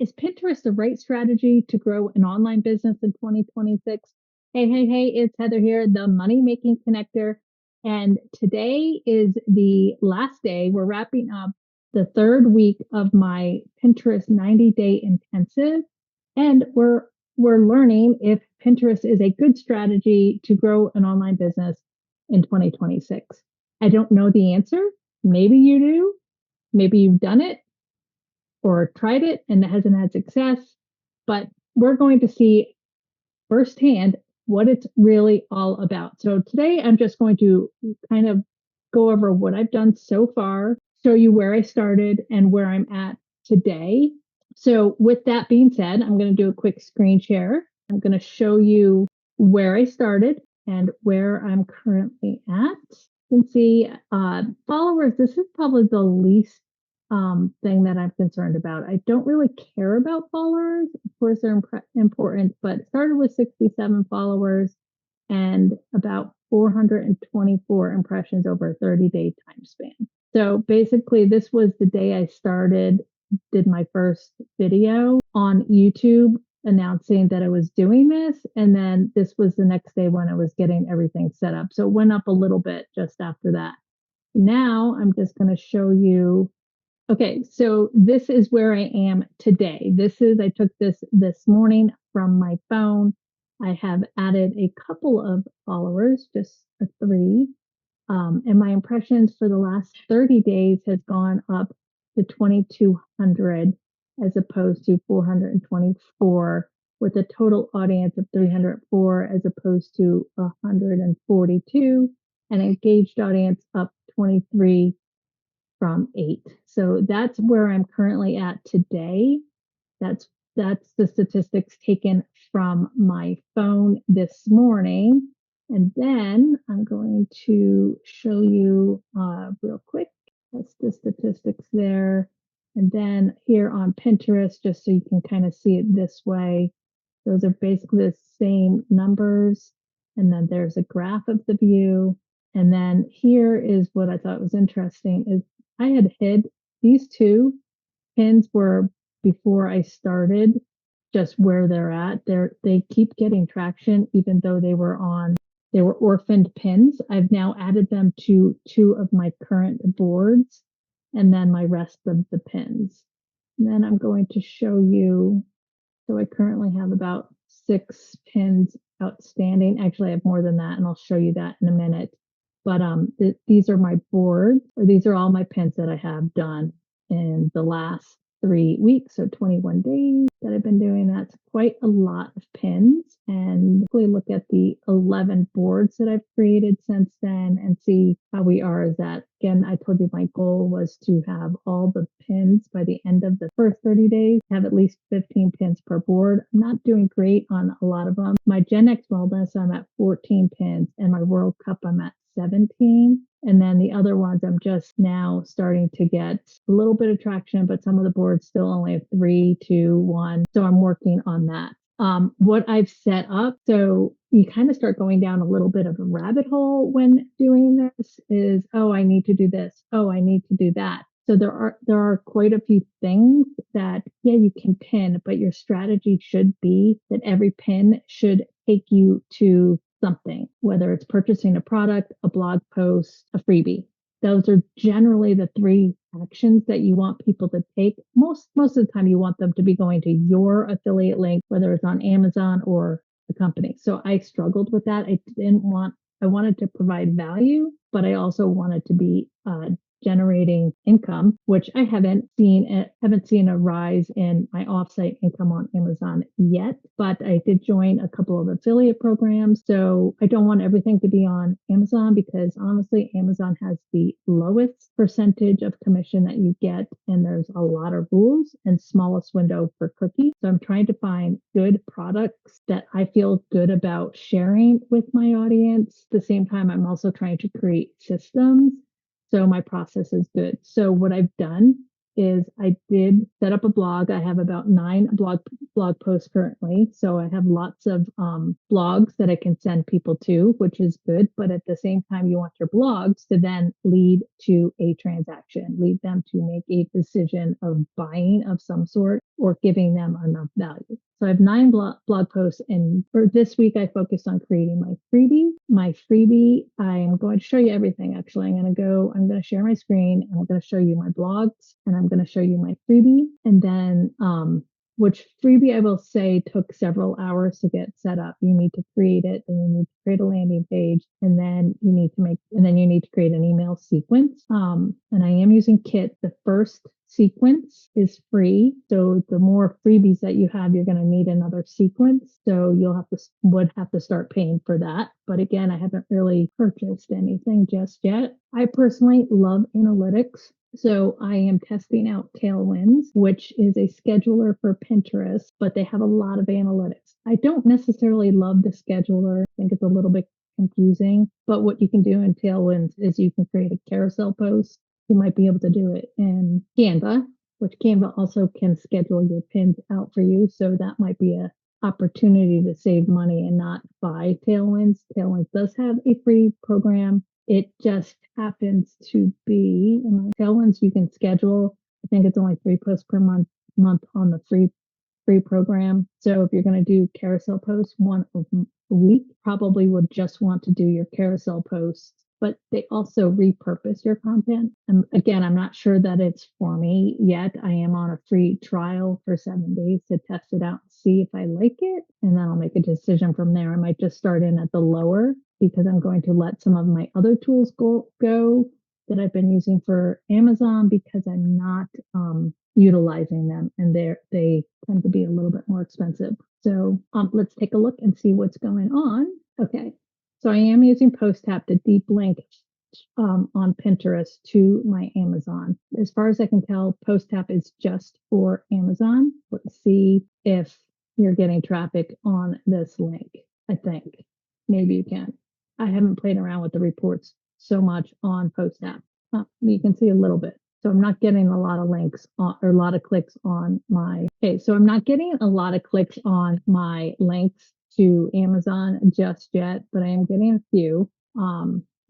Is Pinterest the right strategy to grow an online business in 2026? Hey, it's Heather here, the money making connector. And today is the last day. We're wrapping up the third week of my Pinterest 90-day intensive. And we're learning if Pinterest is a good strategy to grow an online business in 2026. I don't know the answer. Maybe you do. Maybe you've done it or tried it and it hasn't had success, but we're going to see firsthand what it's really all about. So today I'm just going to kind of go over what I've done so far, show you where I started and where I'm at today. So with that being said, I'm going to do a quick screen share. I'm going to show you where I started and where I'm currently at. You can see followers. This is probably the least thing that I'm concerned about. I don't really care about followers. Of course, they're important, but it started with 67 followers and about 424 impressions over a 30-day time span. So basically, this was the day I did my first video on YouTube announcing that I was doing this. And then this was the next day when I was getting everything set up. So it went up a little bit just after that. Now I'm just going to show you. Okay, so this is where I am today. I took this morning from my phone. I have added a couple of followers, just three. And my impressions for the last 30 days has gone up to 2,200 as opposed to 424, with a total audience of 304 as opposed to 142, and engaged audience up 23 from 8. So that's where I'm currently at today. That's the statistics taken from my phone this morning. And then I'm going to show you real quick. That's the statistics there. And then here on Pinterest, just so you can kind of see it this way, those are basically the same numbers. And then there's a graph of the view. And then here is what I thought was interesting is I had hid these two pins were before I started, just where they're at. They keep getting traction, even though they were orphaned pins. I've now added them to two of my current boards and then my rest of the pins. And then I'm going to show you. So I currently have about 6 pins outstanding. Actually, I have more than that, and I'll show you that in a minute. But these are my boards, or these are all my pins that I have done in the last 3 weeks, so 21 days that I've been doing. That's quite a lot of pins. And we look at the 11 boards that I've created since then and see how we are as that. Again, I told you my goal was to have all the pins by the end of the first 30 days, have at least 15 pins per board. I'm not doing great on a lot of them. My Gen X Wellness, I'm at 14 pins, and my World Cup, I'm at 17. And then the other ones, I'm just now starting to get a little bit of traction, but some of the boards still only have 3, 2, 1. So I'm working on that. What I've set up, so you kind of start going down a little bit of a rabbit hole when doing this is, oh, I need to do this. Oh, I need to do that. So there are quite a few things that, yeah, you can pin, but your strategy should be that every pin should take you to something, whether it's purchasing a product, a blog post, a freebie. Those are generally the 3 actions that you want people to take. Most of the time you want them to be going to your affiliate link, whether it's on Amazon or the company. So I struggled with that. I wanted to provide value, but I also wanted to be generating income, which I haven't seen a rise in my offsite income on Amazon yet, but I did join a couple of affiliate programs. So I don't want everything to be on Amazon because honestly, Amazon has the lowest percentage of commission that you get. And there's a lot of rules and smallest window for cookies. So I'm trying to find good products that I feel good about sharing with my audience. At the same time, I'm also trying to create systems so my process is good. So what I've done is I did set up a blog. I have about 9 blog posts currently. So I have lots of blogs that I can send people to, which is good. But at the same time, you want your blogs to then lead to a transaction, lead them to make a decision of buying of some sort or giving them enough value. So I have 9 blog posts, and for this week, I focused on creating my freebie. My freebie, I'm going to show you everything. Actually, I'm going to share my screen, and I'm going to show you my blogs, and I'm going to show you my freebie, and then which freebie I will say took several hours to get set up. You need to create it, and you need to create a landing page, and then you need to create an email sequence. And I am using Kit. The first sequence is free. So the more freebies that you have, you're going to need another sequence. So would have to start paying for that. But again, I haven't really purchased anything just yet. I personally love analytics. So I am testing out Tailwinds, which is a scheduler for Pinterest, but they have a lot of analytics. I don't necessarily love the scheduler. I think it's a little bit confusing, but what you can do in Tailwinds is you can create a carousel post. You might be able to do it in Canva, which Canva also can schedule your pins out for you. So that might be a opportunity to save money and not buy Tailwinds. Tailwinds does have a free program. It just happens to be in my Tailwinds you can schedule. I think it's only 3 posts per month on the free program. So if you're going to do carousel posts one a week, probably would just want to do your carousel posts, but they also repurpose your content. And again, I'm not sure that it's for me yet. I am on a free trial for 7 days to test it out and see if I like it. And then I'll make a decision from there. I might just start in at the lower because I'm going to let some of my other tools go that I've been using for Amazon because I'm not utilizing them, and they tend to be a little bit more expensive. So let's take a look and see what's going on. Okay, so I am using PostTap to deep link on Pinterest to my Amazon. As far as I can tell, PostTap is just for Amazon. Let's see if you're getting traffic on this link. I think maybe you can. I haven't played around with the reports so much on PostTap. You can see a little bit. So I'm not getting a lot of links or a lot of clicks on so I'm not getting a lot of clicks on my links to Amazon just yet, but I am getting a few.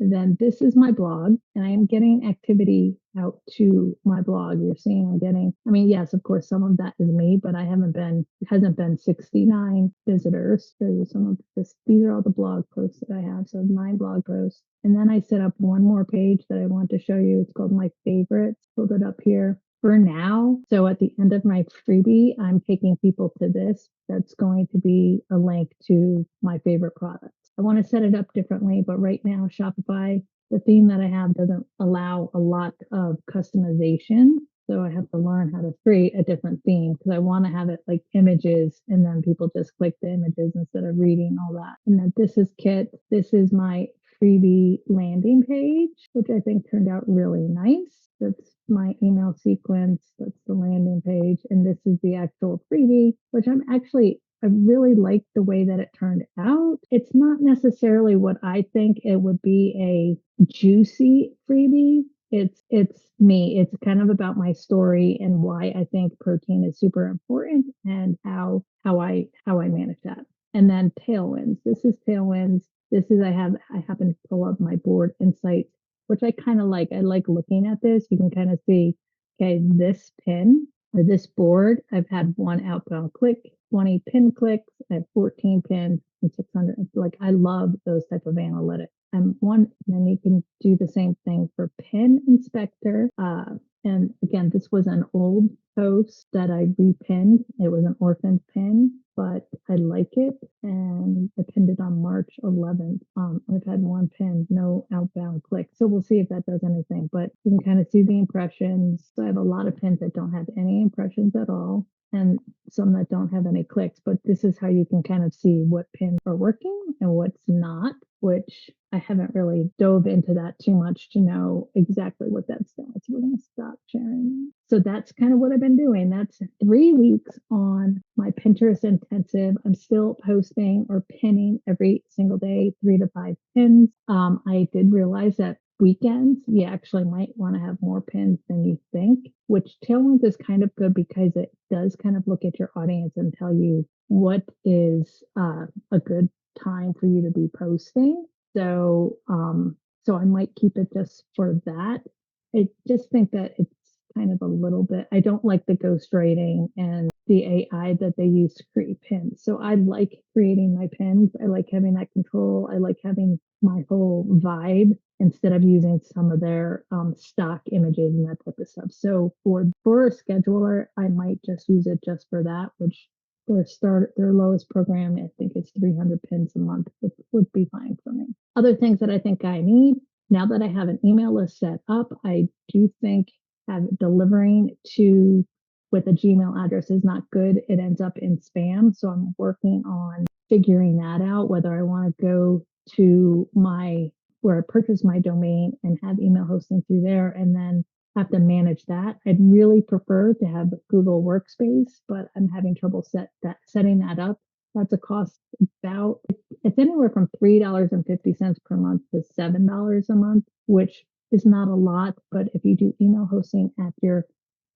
Then this is my blog, and I am getting activity out to my blog. You're seeing yes, of course, some of that is me, but it hasn't been 69 visitors. So some of this, these are all the blog posts that I have. So 9 blog posts. And then I set up one more page that I want to show you. It's called My Favorites. Pulled it up here for now. So at the end of my freebie, I'm taking people to this. That's going to be a link to my favorite products. I want to set it up differently, but right now Shopify, the theme that I have doesn't allow a lot of customization. So I have to learn how to create a different theme because I want to have it like images and then people just click the images instead of reading all that. And then this is Kit. This is my freebie landing page, which I think turned out really nice. That's my email sequence. That's the landing page. And this is the actual freebie, which I really like the way that it turned out. It's not necessarily what I think it would be a juicy freebie. It's me. It's kind of about my story and why I think protein is super important and how I manage that. And then Tailwinds. This is Tailwinds. I happen to pull up my board insights, which I kind of like. I like looking at this. You can kind of see, okay, this pin or this board, I've had 1 outbound click, 20 pin clicks, I have 14 pins and 600. Like I love those type of analytics. And then you can do the same thing for pin inspector. And again, this was an old post that I repinned. It was an orphaned pin, but I like it. And I pinned it on March 11th. I've had 1 pin, no outbound click. So we'll see if that does anything, but you can kind of see the impressions. So I have a lot of pins that don't have any impressions at all, and some that don't have any clicks, but this is how you can kind of see what pins are working and what's not, which I haven't really dove into that too much to know exactly what that's doing. So we're going to stop sharing. So that's kind of what I've been doing. That's 3 weeks on my Pinterest intensive. I'm still posting or pinning every single day, 3 to 5 pins. I did realize that weekends, you actually might want to have more pins than you think, which Tailwinds is kind of good because it does kind of look at your audience and tell you what is a good time for you to be posting. So, so I might keep it just for that. I just think that it's kind of a little bit, I don't like the ghostwriting and the AI that they use to create pins. So I like creating my pins. I like having that control. I like having my whole vibe instead of using some of their stock images and that type of stuff. So for a scheduler, I might just use it just for that, which their lowest program, I think it's 300 pins a month, would be fine for me. Other things that I think I need now that I have an email list set up, I do think have delivering to with a Gmail address is not good. It ends up in spam. So I'm working on figuring that out, whether I want to go to where I purchase my domain and have email hosting through there and then have to manage that. I'd really prefer to have Google Workspace, but I'm having trouble setting that up. That's a cost about, it's anywhere from $3.50 per month to $7 a month, which is not a lot. But if you do email hosting at your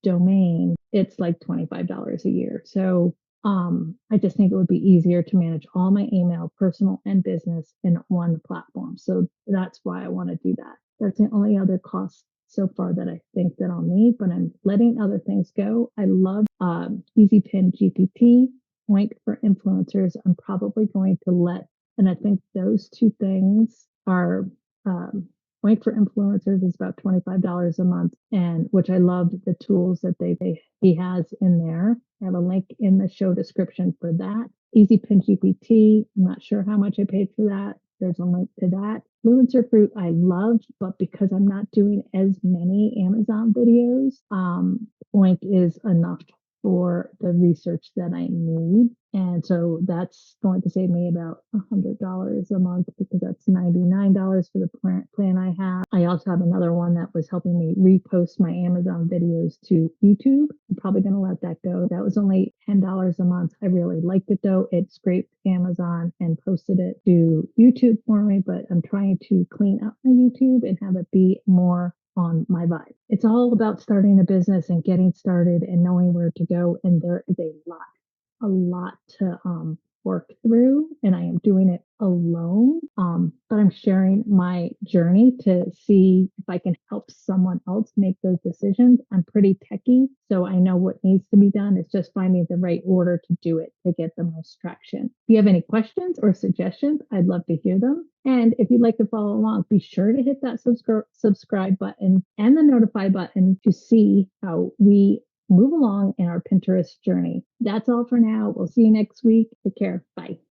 domain, it's like $25 a year. So I just think it would be easier to manage all my email, personal and business, in one platform. So that's why I want to do that. That's the only other cost so far that I think that I'll need, but I'm letting other things go. I love EasyPinGPT, Oink for influencers. I'm probably going to and I think those two things are um, Oink for influencers is about $25 a month, and which I love the tools that he has in there. I have a link in the show description for that. EasyPinGPT, I'm not sure how much I paid for that. There's a link to that. FluencerFruit I love, but because I'm not doing as many Amazon videos, Oink is enough for the research that I need. And so that's going to save me about $100 a month because that's $99 for the plan I have. I also have another one that was helping me repost my Amazon videos to YouTube. I'm probably going to let that go. That was only $10 a month. I really liked it though. It scraped Amazon and posted it to YouTube for me, but I'm trying to clean up my YouTube and have it be more on my vibe. It's all about starting a business and getting started and knowing where to go. And there is a lot to work through, and I am doing it alone. But I'm sharing my journey to see if I can help someone else make those decisions. I'm pretty techie, so I know what needs to be done. It's just finding the right order to do it to get the most traction. If you have any questions or suggestions, I'd love to hear them. And if you'd like to follow along, be sure to hit that subscribe button and the notify button to see how we move along in our Pinterest journey. That's all for now. We'll see you next week. Take care. Bye.